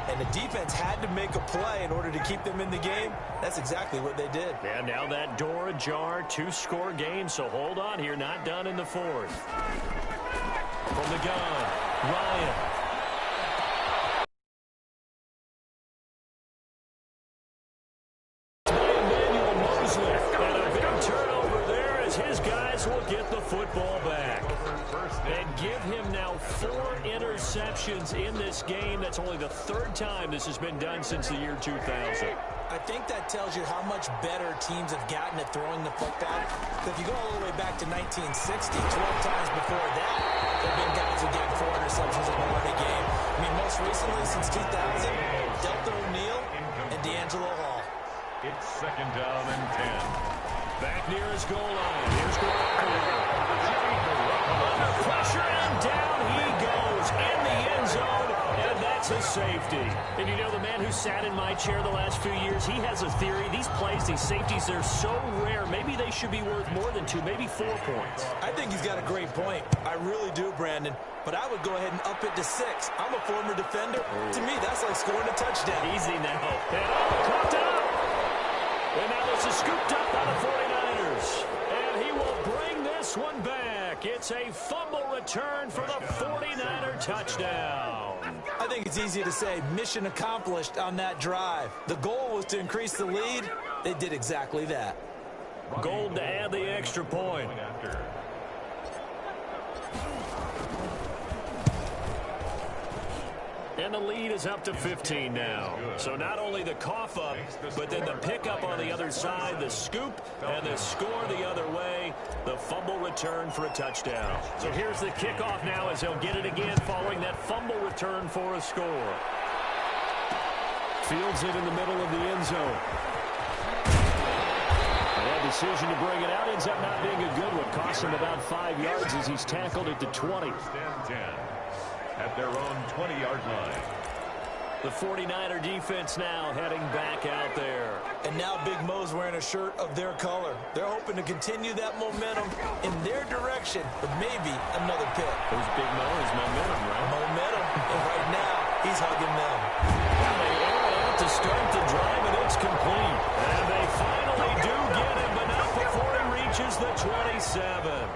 and the defense had to make a play in order to keep them in the game. That's exactly what they did. And now that door ajar, 2-score game, so hold on here, not done in the 4th. From the gun, Ryan. Emmanuel Mosley, and a big turnover there as his guys will get the football back. And give him now 4 interceptions in this game. That's only the 3rd time this has been done since the year 2000. I think that tells you how much better teams have gotten at throwing the football. If you go all the way back to 1960, 12 times before that, there have been guys who gave 4 interceptions in one game. I mean, most recently, since 2000, Delta O'Neal and D'Angelo Hall. It's 2nd down and 10. Back near his goal line. Here's Garoppolo. Under pressure, and down he goes in the end zone, and that's a safety. And you know, the man who sat in my chair the last few years, he has a theory. These plays, these safeties, they're so rare. Maybe they should be worth more than 2, maybe 4 points. I think he's got a great point. I really do, Brandon. But I would go ahead and up it to 6. I'm a former defender. To me, that's like scoring a touchdown. Easy now. And caught up. And now this is scooped up by the 49ers. And he will bring this one back. It's a fumble return for the 49er touchdown. I think it's easy to say mission accomplished on that drive. The goal was to increase the lead. They did exactly that. Gold to add the extra point. And the lead is up to 15 now. So not only the cough up, but then the pickup on the other side, the scoop, and the score the other way, the fumble return for a touchdown. So here's the kickoff now as they'll get it again following that fumble return for a score. Fields it in the middle of the end zone. That decision to bring it out ends up not being a good one. Costs him about 5 yards as he's tackled at the 20. First and 10 at their own 20-yard line. The 49er defense now heading back out there. And now Big Mo's wearing a shirt of their color. They're hoping to continue that momentum in their direction, but maybe another pick. Who's Big Mo? His momentum, right? Momentum. And right now, he's hugging them. Well, they air it out to start the drive, and it's complete. And they finally do get him, but not before he reaches the 27.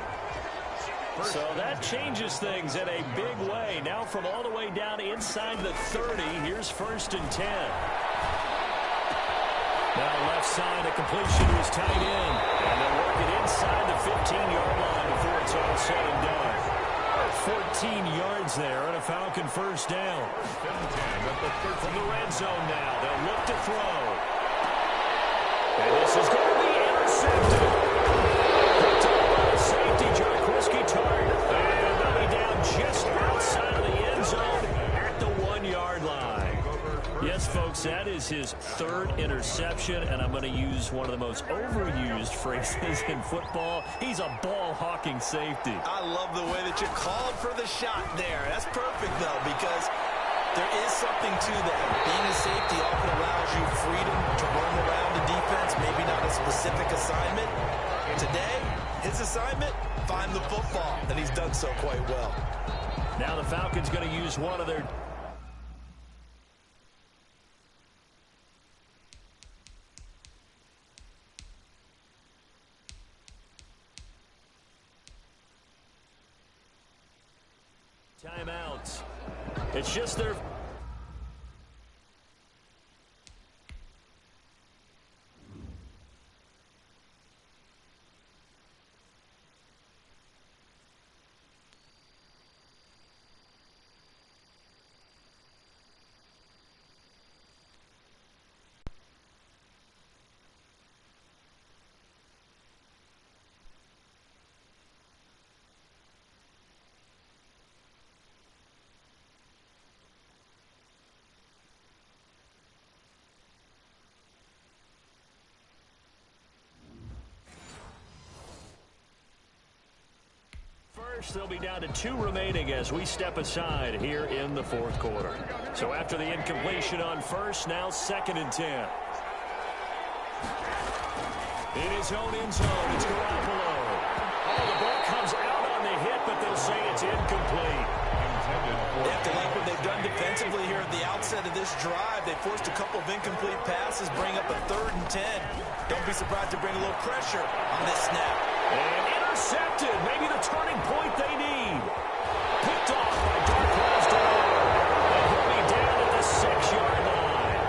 So that changes things in a big way. Now from all the way down inside the 30, here's first and 10. Now left side, a completion was tight end. And they'll work it inside the 15-yard line before it's all said and done. 14 yards there and a Falcon first down. From the red zone now, they'll look to throw. And this is going to be intercepted. Picked up by the safety, Jaquiski Tartt. And they'll be down just outside of the end zone at the 1-yard line. Yes, folks, that is his third interception, and I'm going to use one of the most overused phrases in football. He's a ball-hawking safety. I love the way that you called for the shot there. That's perfect, though, because there is something to that. Being a safety often allows you freedom to roam around the defense, maybe not a specific assignment. Today, his assignment, find the football, and he's done so quite well. Now the Falcons going to use one of their... timeouts. It's just their... They'll be down to 2 remaining as we step aside here in the fourth quarter. So after the incompletion on first, now second and 10. In his own end zone, it's Garoppolo. Oh, the ball comes out on the hit, but they'll say it's incomplete. They have to like what they've done defensively here at the outset of this drive. They forced a couple of incomplete passes, bring up a 3rd and 10. Don't be surprised to bring a little pressure on this snap. And intercepted. Maybe the turning point they need. Picked off by Darqueze Dennard. And he'll be down at the 6-yard line.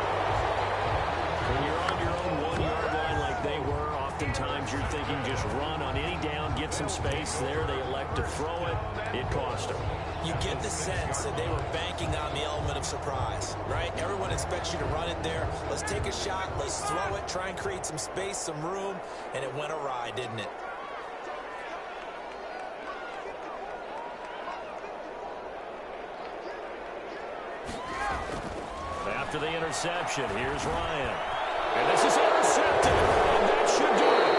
When you're on your own 1-yard line like they were, oftentimes you're thinking just run on any down, get some space there. They elect to throw it. It cost them. You get the sense that they were banking on the element of surprise, right? Everyone expects you to run it there. Let's take a shot. Let's throw it. Try and create some space, some room. And it went awry, didn't it? After the interception, here's Ryan. And this is intercepted. And that should do it.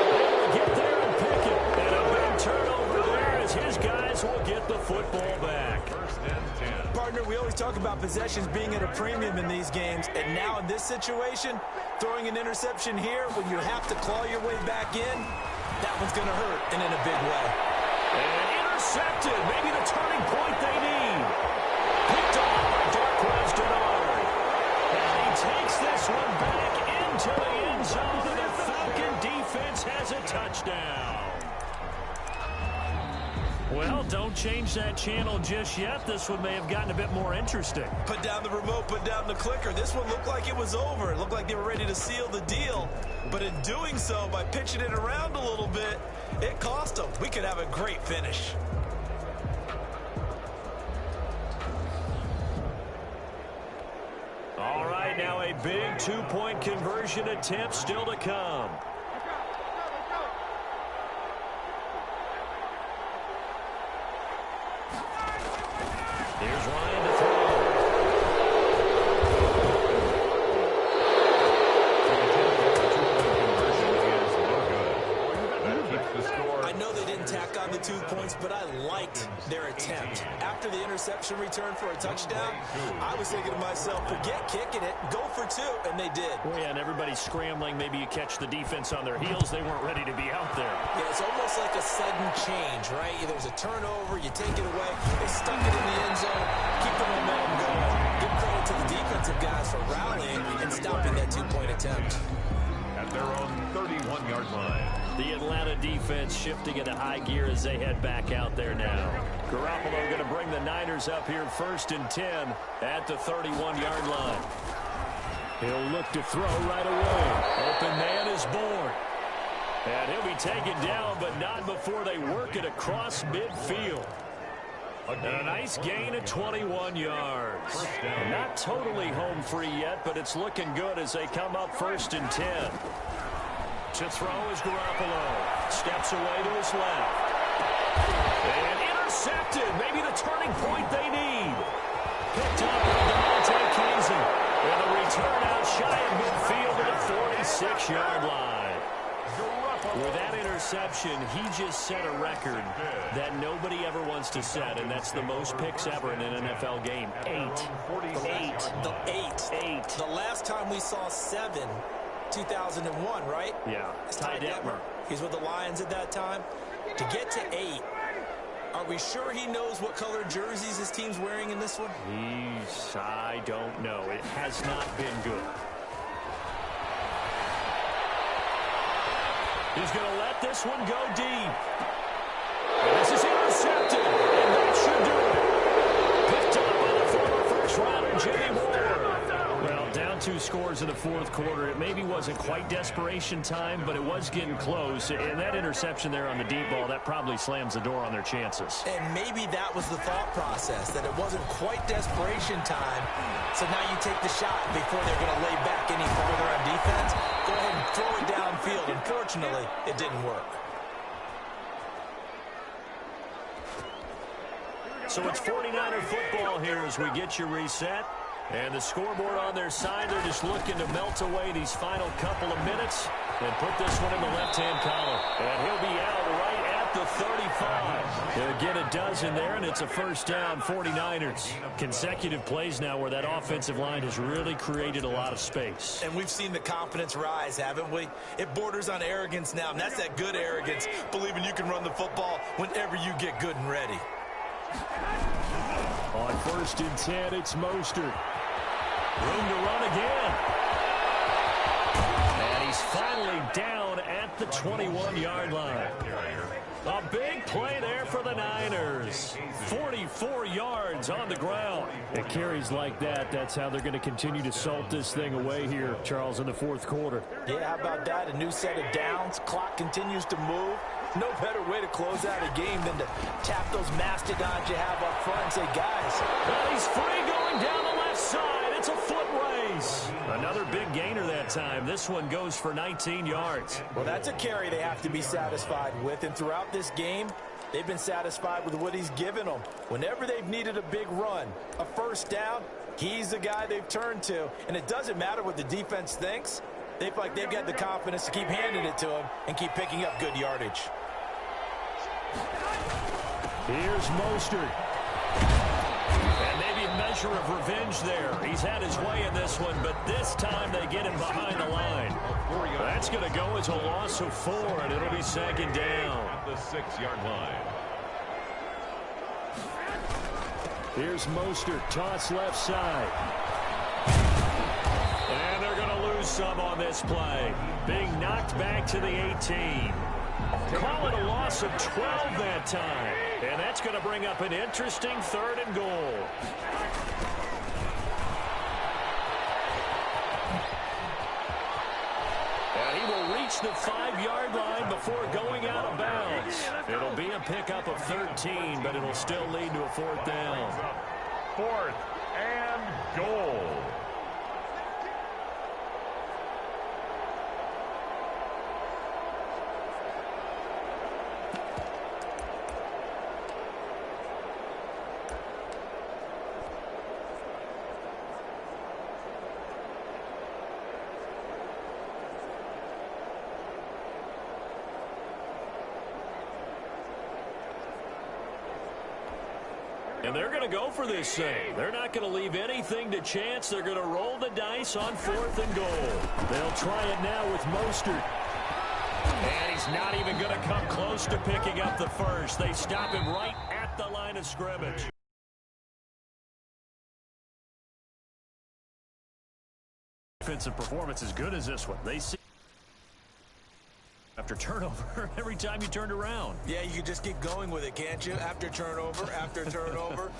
They will get there and pick it. And a big turnover there as his guys will get the football back. First and 10. Partner, we always talk about possessions being at a premium in these games. And now in this situation, throwing an interception here when you have to claw your way back in, that one's going to hurt and in a big way. And intercepted. Maybe the turning point they need. Picked off by Darqueze Dennard. And he takes this one back into the end zone. And the Falcon defense has a touchdown. Well, don't change that channel just yet. This one may have gotten a bit more interesting. Put down the remote, put down the clicker. This one looked like it was over. It looked like they were ready to seal the deal. But in doing so, by pitching it around a little bit, it cost them. We could have a great finish. All right, now a big two-point conversion attempt still to come. Here's Ryan to throw. the score. I know they didn't tack on the 2 points, but I liked their attempt. After the interception return for a touchdown, I was thinking to myself, forget kicking it, go for 2, and they did. Well, yeah, and everybody's scrambling. Maybe you catch the defense on their heels. They weren't ready to be out there. Yeah, it's almost like a sudden change, right? There's a turnover, you take it away, they stuck it in the end zone, keep the momentum going. Give credit to the defensive guys for rallying and stopping that 2-point attempt. At their own 31-yard line. The Atlanta defense shifting into high gear as they head back out there now. Garoppolo going to bring the Niners up here 1st and 10 at the 31-yard line. He'll look to throw right away. Open man is born. And he'll be taken down, but not before they work it across midfield. And a nice gain of 21 yards. Not totally home free yet, but it's looking good as they come up 1st and 10. To throw is Garoppolo. Steps away to his left. And intercepted. Maybe the turning point they need. Picked up by Demonte Kazee. And the return out shy of midfield at the 46-yard line. With that interception, he just set a record that nobody ever wants to set, and that's the most picks ever in an NFL game. 8. The last time we saw 7, 2001, right? Yeah. It's Ty Detmer. He's with the Lions at that time. To get to 8, are we sure he knows what color jerseys his team's wearing in this one? I don't know. It has not been good. He's going to let this one go deep. And this is intercepted. And that should do it. Picked up by the former first-rounder, Jimmy Ward. Well, down 2 scores in the 4th quarter. It maybe wasn't quite desperation time, but it was getting close. And that interception there on the deep ball, that probably slams the door on their chances. And maybe that was the thought process, that it wasn't quite desperation time. So now you take the shot before they're going to lay back any further on defense. Go ahead and throw it downfield. Unfortunately, it didn't work. So it's 49er football here as we get you reset. And the scoreboard on their side, they're just looking to melt away these final couple of minutes and put this one in the left-hand column. And he'll be out right at the 35. He'll get a dozen there, and it's a first down, 49ers. Consecutive plays now where that offensive line has really created a lot of space. And we've seen the confidence rise, haven't we? It borders on arrogance now, and that's that good arrogance, believing you can run the football whenever you get good and ready. On 1st and 10, it's Mostert. Room to run again. And he's finally down at the 21-yard line. A big play there for the Niners. 44 yards on the ground. It carries like that. That's how they're going to continue to salt this thing away here, Charles, in the 4th quarter. Yeah, how about that? A new set of downs. Clock continues to move. No better way to close out a game than to tap those mastodons you have up front and say, guys. Well, he's free going down the left side. It's a foot race. Another big gainer that time. This one goes for 19 yards. Well, that's a carry they have to be satisfied with. And throughout this game, they've been satisfied with what he's given them. Whenever they've needed a big run, a first down, he's the guy they've turned to. And it doesn't matter what the defense thinks. They feel like they've got the confidence to keep handing it to him and keep picking up good yardage. Here's Mostert. And maybe a measure of revenge there. He's had his way in this one, but this time they get him behind the line. That's going to go as a loss of 4, and it'll be 2nd down. At the 6-yard line. Here's Mostert, toss left side. And they're going to lose some on this play. Being knocked back to the 18. Call it a loss of 12 that time. And that's going to bring up an interesting 3rd and goal. And he will reach the 5-yard line before going out of bounds. It'll be a pickup of 13, but it'll still lead to a 4th down. 4th and goal. And they're going to go for this thing. They're not going to leave anything to chance. They're going to roll the dice on 4th and goal. They'll try it now with Mostert. And he's not even going to come close to picking up the first. They stop him right at the line of scrimmage. Defensive performance as good as this one. They see after turnover every time you turned around. Yeah, you can just keep going with it, can't you? After turnover, after turnover.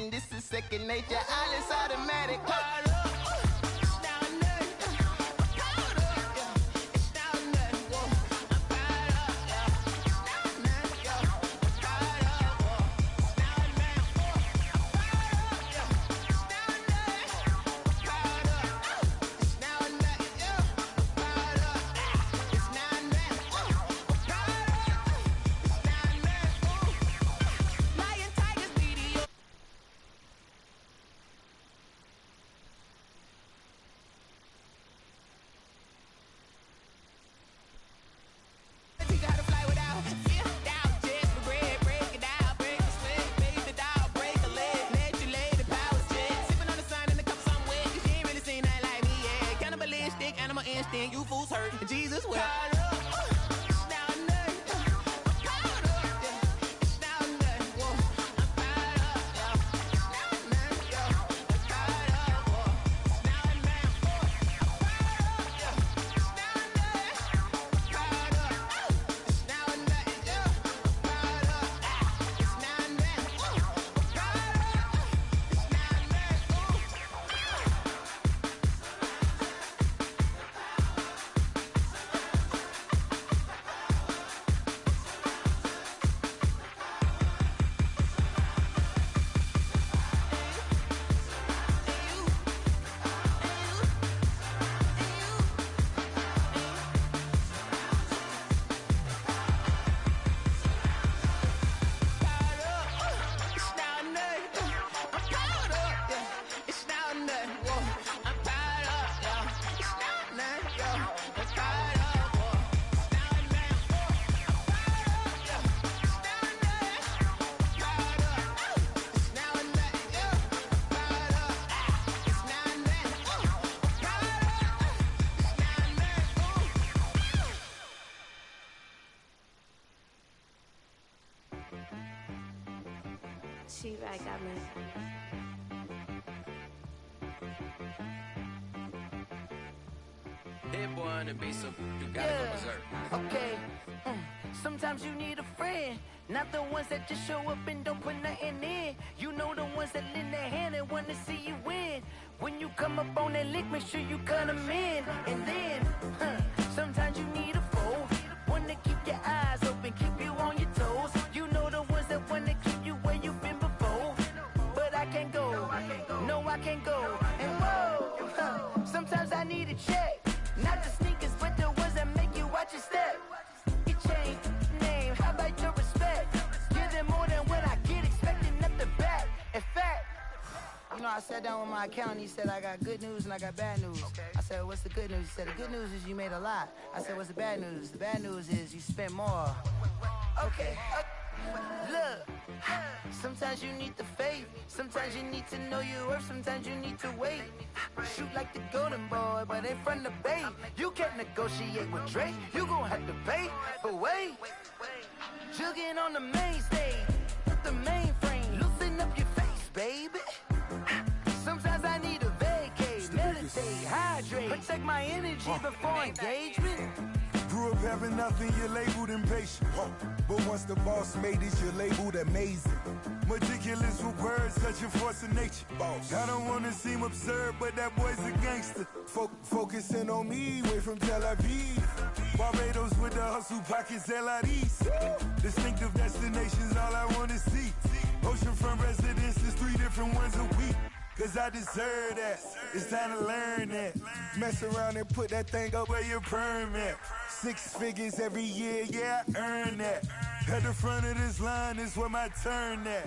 This is second nature, all is automatic. You fools hurt. Jesus will. She-Rag got me. Hit one and be some. You gotta go berserk. Okay. Sometimes you need a friend, not the ones that just show up and don't put nothing in. You know the ones that lend their hand and want to see you win. When you come up on that lick, make sure you cut them in. And then, sometimes you need a foe, one to keep your eyes open, keep you on your toes. You know the ones that want to keep you where you've been before. But I can't go, no I can't go. And whoa, sometimes I need a check, not the sneakers, but the ones that make you watch your step. Your chain, name, how about your respect? Give them more than what I get, expecting nothing back. In fact, you know, I sat down with my accountant, he said I got good news and I got bad news. I said, what's the good news? He said, the good news is you made a lot. I said, what's the bad news? The bad news is you spent more. Okay. Look, sometimes you need the faith, sometimes you need to know your worth, sometimes you need to wait. Shoot like the golden boy, but in front of Bay. You can't negotiate with Drake, you gon' have to pay. But wait, jugging on the main stage, the mainframe, loosen up your face, baby. Sometimes I need a vacate, meditate, hydrate, protect my energy before engagement. Grew up have nothing, you're labeled impatient. But once the boss made it, you're labeled amazing. Meticulous with words, such a force of nature. I don't want to seem absurd, but that boy's a gangster. Focusing on me, way from Tel Aviv. Barbados with the hustle pockets, LIDs. Distinctive destinations, all I want to see. Oceanfront residences, 3 different ones a week. Cause I deserve that, it's time to learn that. Mess around and put that thing up where your perm at. 6 figures every year, yeah, I earn that. At the front of this line is where my turn at.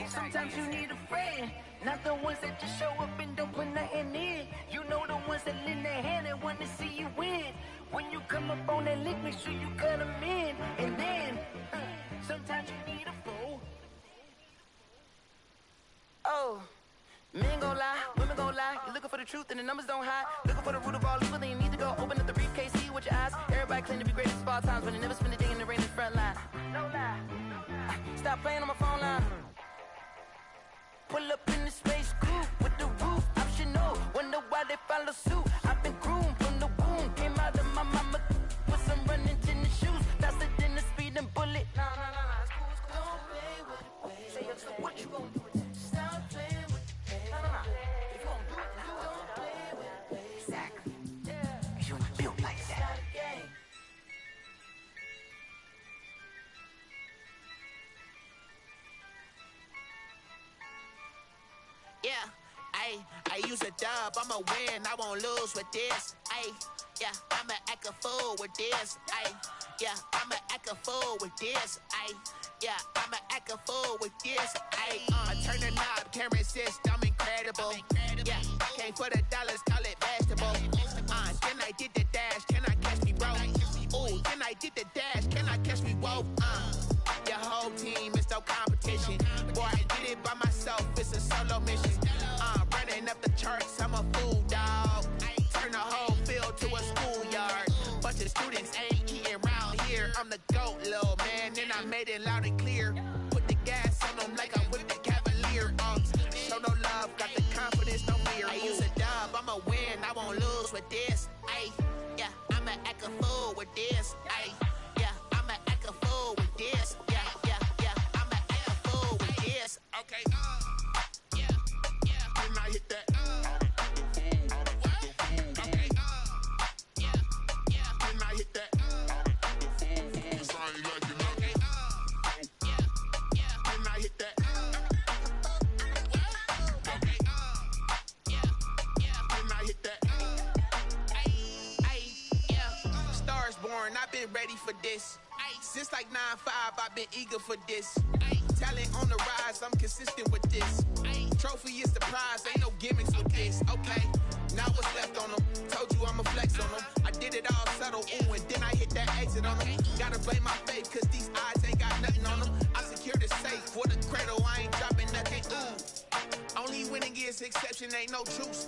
Sometimes you need a friend, not the ones that just show up and don't put nothing in. You know the ones that lend their hand and want to see you win. When you come up on that lick, make sure you cut them in. And then, sometimes you need a fool. Oh. Men gon' lie, women gon' lie. You're looking for the truth and the numbers don't hide. Looking for the root of all evil, then you need to go open up the briefcase, see with your eyes. Everybody claim to be greatest of all times, but they never spend a day in the rain in the front line. No lie. Stop playing on my phone line. Pull up in the space coupe with the roof optional. Wonder why they follow suit. I've been groomed from the womb. Came out of my mama with some running tennis shoes. Faster than the speeding bullet. No, it's cool, it's cool. Don't play with it, baby. So what you gon' do with that? Stop playing with it. If you don't do it, you don't play with it. Exactly. You ain't built like that. Yeah, I use a dub, I'ma win, I won't lose with this. Yeah, I'ma act a fool with this. Yeah, I'ma act a fool with this. Yeah, I'ma act a fool with this. I turn the knob, camera assist, I'm incredible. Yeah, came for the dollars, call it vegetable. Then I did the dash, can I catch me, bro? Ooh, then I did the dash, can I catch me, whoa? Your whole team is no competition. Boy, I did it by myself, it's a solo mission. Running up the charts, I'm a fool, dog. Turn the whole field to a schoolyard. Bunch of students ain't eating around here. I'm the GOAT, little man, and I made it loud and clear. Put the gas on them like I'm with the Cavalier. Show no love, got the confidence, no fear. I use a dub, I'ma win, I won't lose with this. Yeah, I'ma act a fool with this. Yeah, I'ma act a fool with this. Yeah, I'ma act a fool with this. Okay, yeah, can I hit that? Okay, yeah, can I hit that? Can I hit that? Okay, can I hit that? Yeah, Stars born, I've been ready for this. Since like 9-5, I've been eager for this. Talent on the rise, I'm consistent with this. Trophy is the prize, ain't no gimmicks with this. Okay, now what's left on them? Told you I'ma flex on them. I did it all subtle, ooh, and then I hit that exit on them. Gotta blame my faith, cause these eyes ain't got nothing on them. I secured the safe for the cradle, I ain't dropping nothing, ooh. Only winning is exception, ain't no truce.